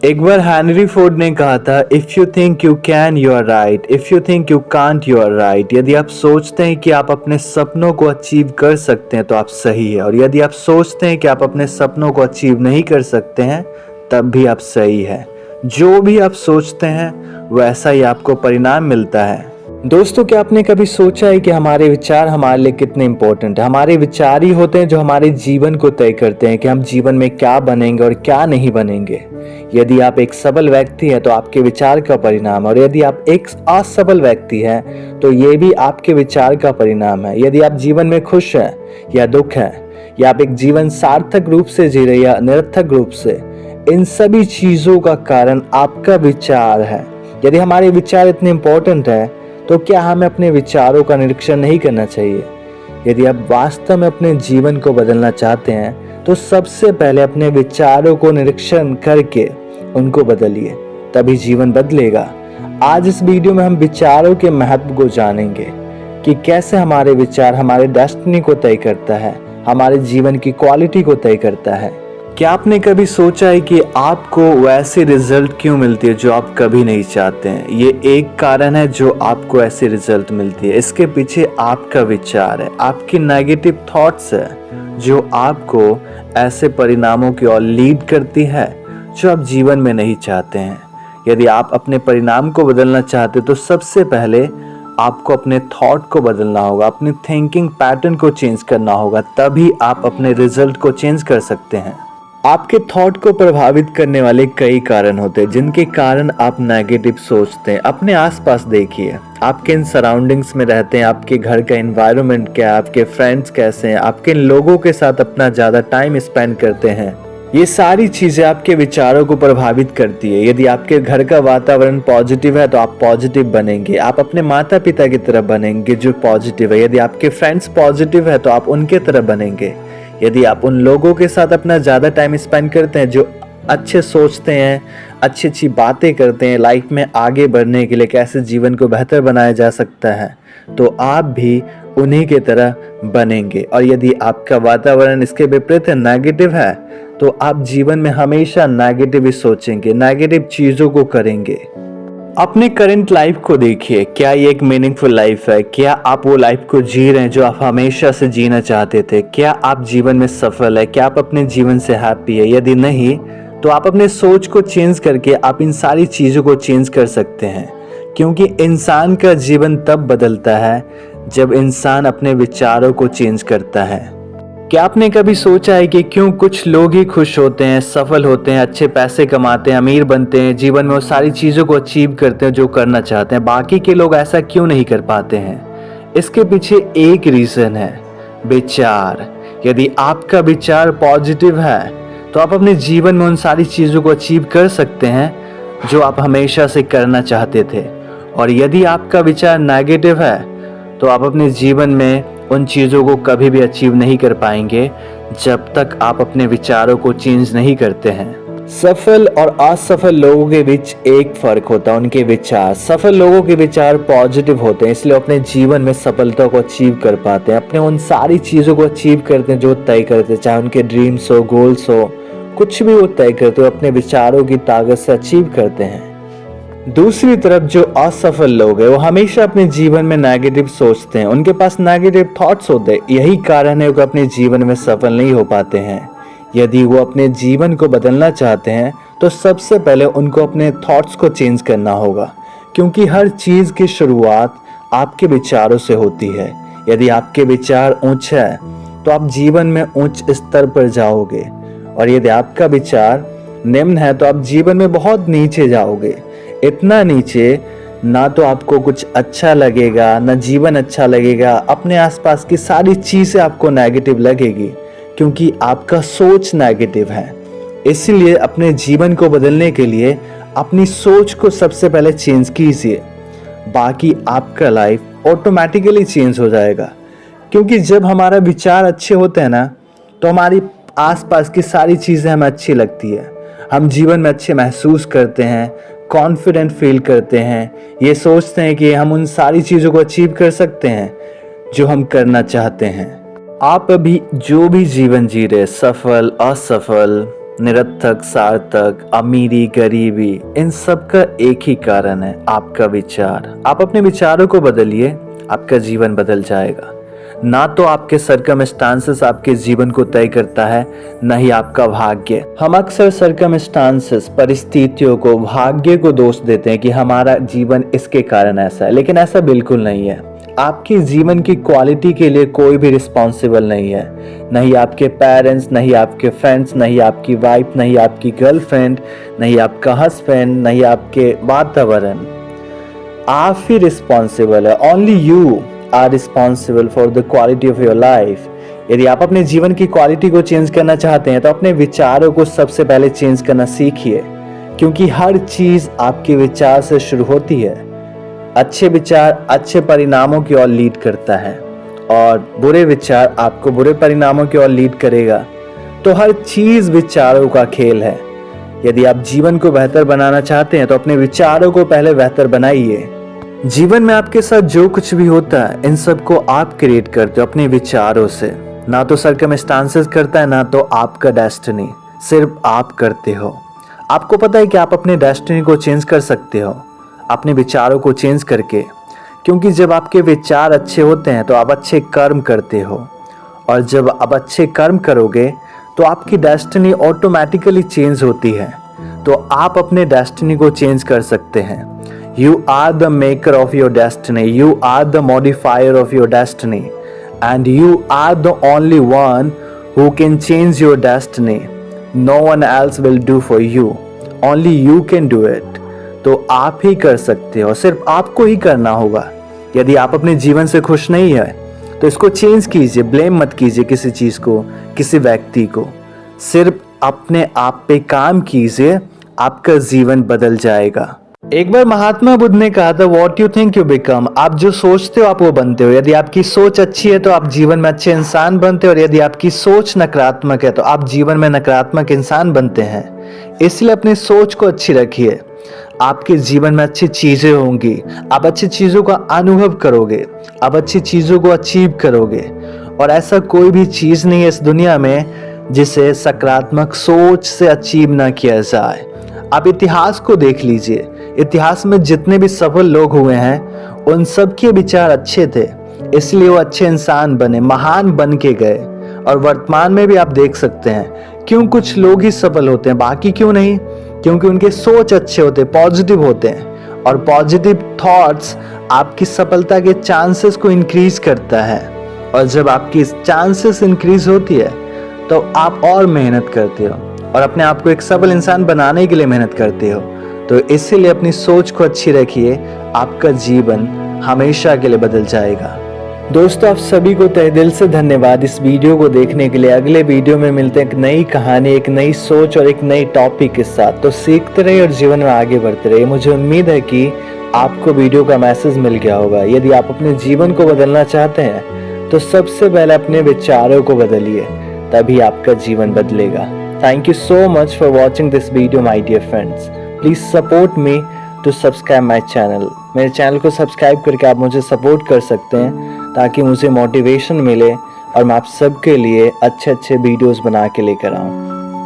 एक बार Henry Ford ने कहा था, if you think you can you are right, if you think you can't you are right. यदि आप सोचते हैं कि आप अपने सपनों को अचीव कर सकते हैं तो आप सही है, और यदि आप सोचते हैं कि आप अपने सपनों को अचीव नहीं कर सकते हैं तब भी आप सही है। जो भी आप सोचते हैं वैसा ही आपको परिणाम मिलता है। दोस्तों, क्या आपने कभी सोचा है कि हमारे विचार हमारे लिए कितने इम्पोर्टेंट है? हमारे विचार ही होते हैं जो हमारे जीवन को तय करते हैं कि हम जीवन में क्या बनेंगे और क्या नहीं बनेंगे। यदि आप एक सबल व्यक्ति हैं तो आपके विचार का परिणाम, और यदि आप एक असफल व्यक्ति हैं तो ये भी आपके विचार का परिणाम है। यदि आप जीवन में खुश हैं या दुख हैं, या आप एक जीवन सार्थक रूप से जी रहे या निरर्थक रूप से, इन सभी चीजों का कारण आपका विचार है। यदि हमारे विचार इतने इम्पोर्टेंट है तो क्या हमें अपने विचारों का निरीक्षण नहीं करना चाहिए? यदि आप वास्तव में अपने जीवन को बदलना चाहते हैं तो सबसे पहले अपने विचारों को निरीक्षण करके उनको बदलिए, तभी जीवन बदलेगा। आज इस वीडियो में हम विचारों के महत्व को जानेंगे कि कैसे हमारे विचार हमारे डेस्टिनी को तय करता है, हमारे जीवन की क्वालिटी को तय करता है। क्या आपने कभी सोचा है कि आपको वैसे रिजल्ट क्यों मिलती है जो आप कभी नहीं चाहते हैं? ये एक कारण है जो आपको ऐसे रिजल्ट मिलती है। इसके पीछे आपका विचार है, आपकी नेगेटिव थॉट्स है जो आपको ऐसे परिणामों की ओर लीड करती है जो आप जीवन में नहीं चाहते हैं। यदि आप अपने परिणाम को बदलना चाहते तो सबसे पहले आपको अपने थॉट को बदलना होगा, अपने थिंकिंग पैटर्न को चेंज करना होगा, तभी आप अपने रिजल्ट को चेंज कर सकते हैं। आपके थॉट को प्रभावित करने वाले कई कारण होते हैं जिनके कारण आप नेगेटिव सोचते हैं। अपने आसपास देखिए, आप किन सराउंडिंग्स में रहते हैं, आपके घर का एनवायरनमेंट क्या है, आपके फ्रेंड्स कैसे हैं, आप किन लोगों के साथ अपना ज़्यादा टाइम स्पेंड करते हैं। ये सारी चीज़ें आपके विचारों को प्रभावित करती है। यदि आपके घर का वातावरण पॉजिटिव है तो आप पॉजिटिव बनेंगे, आप अपने माता पिता की तरह बनेंगे जो पॉजिटिव है। यदि आपके फ्रेंड्स पॉजिटिव है तो आप उनके तरह बनेंगे। यदि आप उन लोगों के साथ अपना ज़्यादा टाइम स्पेंड करते हैं जो अच्छे सोचते हैं, अच्छी अच्छी बातें करते हैं, लाइफ में आगे बढ़ने के लिए कैसे जीवन को बेहतर बनाया जा सकता है, तो आप भी उन्हीं के तरह बनेंगे। और यदि आपका वातावरण इसके विपरीत है, नेगेटिव है, तो आप जीवन में हमेशा नेगेटिव ही सोचेंगे, नेगेटिव चीज़ों को करेंगे। अपने करंट लाइफ को देखिए, क्या ये एक मीनिंगफुल लाइफ है? क्या आप वो लाइफ को जी रहे हैं जो आप हमेशा से जीना चाहते थे? क्या आप जीवन में सफल है? क्या आप अपने जीवन से हैप्पी है? यदि नहीं तो आप अपने सोच को चेंज करके आप इन सारी चीज़ों को चेंज कर सकते हैं, क्योंकि इंसान का जीवन तब बदलता है जब इंसान अपने विचारों को चेंज करता है। क्या आपने कभी सोचा है कि क्यों कुछ लोग ही खुश होते हैं, सफल होते हैं, अच्छे पैसे कमाते हैं, अमीर बनते हैं, जीवन में वो सारी चीज़ों को अचीव करते हैं जो करना चाहते हैं, बाकी के लोग ऐसा क्यों नहीं कर पाते हैं? इसके पीछे एक रीज़न है, विचार। यदि आपका विचार पॉजिटिव है तो आप अपने जीवन में उन सारी चीज़ों को अचीव कर सकते हैं जो आप हमेशा से करना चाहते थे। और यदि आपका विचार नेगेटिव है तो आप अपने जीवन में उन चीज़ों को कभी भी अचीव नहीं कर पाएंगे जब तक आप अपने विचारों को चेंज नहीं करते हैं। सफल और असफल लोगों के बीच एक फर्क होता है, उनके विचार। सफल लोगों के विचार पॉजिटिव होते हैं, इसलिए अपने जीवन में सफलता को अचीव कर पाते हैं, अपने उन सारी चीज़ों को अचीव करते हैं जो तय करते हैं, चाहे उनके ड्रीम्स हो, गोल्स हो, कुछ भी वो तय करते हो अपने विचारों की ताकत से अचीव करते हैं। दूसरी तरफ जो असफल लोग हैं वो हमेशा अपने जीवन में नेगेटिव सोचते हैं, उनके पास नेगेटिव थॉट्स होते हैं। यही कारण है कि अपने जीवन में सफल नहीं हो पाते हैं। यदि वो अपने जीवन को बदलना चाहते हैं तो सबसे पहले उनको अपने थॉट्स को चेंज करना होगा, क्योंकि हर चीज़ की शुरुआत आपके विचारों से होती है। यदि आपके विचार ऊंच है तो आप जीवन में उच्च स्तर पर जाओगे, और यदि आपका विचार निम्न है तो आप जीवन में बहुत नीचे जाओगे। इतना नीचे ना तो आपको कुछ अच्छा लगेगा, ना जीवन अच्छा लगेगा, अपने आसपास की सारी चीज़ें आपको नेगेटिव लगेगी, क्योंकि आपका सोच नेगेटिव है। इसलिए अपने जीवन को बदलने के लिए अपनी सोच को सबसे पहले चेंज कीजिए, बाकी आपका लाइफ ऑटोमेटिकली चेंज हो जाएगा। क्योंकि जब हमारा विचार अच्छे होते हैं ना तो हमारी आसपास की सारी चीज़ें हमें अच्छी लगती है, हम जीवन में अच्छे महसूस करते हैं, कॉन्फिडेंट फील करते हैं, ये सोचते हैं कि हम उन सारी चीज़ों को अचीव कर सकते हैं जो हम करना चाहते हैं। आप अभी जो भी जीवन जी रहे, सफल असफल, निरर्थक, सार्थक, अमीरी, गरीबी, इन सब का एक ही कारण है, आपका विचार। आप अपने विचारों को बदलिए, आपका जीवन बदल जाएगा। ना तो आपके सर्कमस्टांसेस आपके जीवन को तय करता है, न ही आपका भाग्य। हम अक्सर सर्कमस्टांसेस, परिस्थितियों को, भाग्य को दोष देते हैं कि हमारा जीवन इसके कारण ऐसा है, लेकिन ऐसा बिल्कुल नहीं है। आपके जीवन की क्वालिटी के लिए कोई भी रिस्पॉन्सिबल नहीं है, नहीं आपके पेरेंट्स, नहीं आपके फ्रेंड्स, नहीं आपकी वाइफ, नहीं आपकी गर्लफ्रेंड, नहीं आपका हस्बैंड, नहीं आपके वातावरण। आप ही रिस्पॉन्सिबल है। Only you are responsible for the quality of your life. यदि आप अपने जीवन की क्वालिटी को चेंज करना चाहते हैं तो अपने विचारों को सबसे पहले चेंज करना सीखिए, क्योंकि हर चीज आपके विचार से शुरू होती है। अच्छे विचार अच्छे परिणामों की ओर लीड करता है और बुरे विचार आपको बुरे परिणामों की ओर लीड करेगा। तो हर चीज विचारों का खेल है। यदि आप जीवन को बेहतर बनाना चाहते हैं तो अपने विचारों को पहले बेहतर बनाइए। जीवन में आपके साथ जो कुछ भी होता है, इन सब को आप क्रिएट करते हो अपने विचारों से। ना तो सर्कमस्टांसेस करता है, ना तो आपका डेस्टिनी, सिर्फ आप करते हो। आपको पता है कि आप अपने डेस्टिनी को चेंज कर सकते हो अपने विचारों को चेंज करके, क्योंकि जब आपके विचार अच्छे होते हैं तो आप अच्छे कर्म करते हो, और जब आप अच्छे कर्म करोगे तो आपकी डेस्टिनी ऑटोमेटिकली चेंज होती है। तो आप अपने डेस्टिनी को चेंज कर सकते हैं। You are the maker of your destiny, you are the modifier of your destiny, and you are the only one who can change your destiny. No one else will do for you, only you can do it. तो आप ही कर सकते हो, सिर्फ आपको ही करना होगा। यदि आप अपने जीवन से खुश नहीं है तो इसको चेंज कीजिए। ब्लेम मत कीजिए किसी चीज को, किसी व्यक्ति को। सिर्फ अपने आप पे काम कीजिए, आपका जीवन बदल जाएगा। एक बार महात्मा बुद्ध ने कहा था, what you think you become. आप जो सोचते हो आप वो बनते हो। यदि आपकी सोच अच्छी है तो आप जीवन में अच्छे इंसान बनते हो, और यदि आपकी सोच नकारात्मक है तो आप जीवन में नकारात्मक इंसान बनते हैं। इसलिए अपनी सोच को अच्छी रखिए, आपके जीवन में अच्छी चीजें होंगी, आप अच्छी चीजों का अनुभव करोगे, आप अच्छी चीजों को अचीव करोगे। और ऐसा कोई भी चीज नहीं है इस दुनिया में जिसे सकारात्मक सोच से अचीव ना किया जाए। आप इतिहास को देख लीजिए, इतिहास में जितने भी सफल लोग हुए हैं उन सब के विचार अच्छे थे, इसलिए वो अच्छे इंसान बने, महान बन के गए। और वर्तमान में भी आप देख सकते हैं क्यों कुछ लोग ही सफल होते हैं, बाकी क्यों नहीं, क्योंकि उनके सोच अच्छे होते हैं, पॉजिटिव होते हैं। और पॉजिटिव थॉट्स आपकी सफलता के चांसेस को इंक्रीज करता है। और जब आपकी चांसेस इंक्रीज होती है तो आप और मेहनत करते हो और अपने आप को एक सफल इंसान बनाने के लिए मेहनत करते हो। तो इसीलिए अपनी सोच को अच्छी रखिए, आपका जीवन हमेशा के लिए बदल जाएगा। दोस्तों, आप सभी को तहे दिल से धन्यवाद इस वीडियो को देखने के लिए। अगले वीडियो में मिलते हैं एक नई कहानी, एक नई सोच और एक नई टॉपिक के साथ। तो सीखते रहिए और जीवन में आगे बढ़ते रहिए। मुझे उम्मीद है कि आपको वीडियो का मैसेज मिल गया होगा। यदि आप अपने जीवन को बदलना चाहते हैं तो सबसे पहले अपने विचारों को बदलिए, तभी आपका जीवन बदलेगा। Thank you so much for watching this video my dear friends. Please support me to subscribe my channel. मेरे चैनल को सब्सक्राइब करके आप मुझे सपोर्ट कर सकते हैं, ताकि मुझे मोटिवेशन मिले और मैं आप सबके लिए अच्छे अच्छे वीडियोस बना के लेकर आऊँ।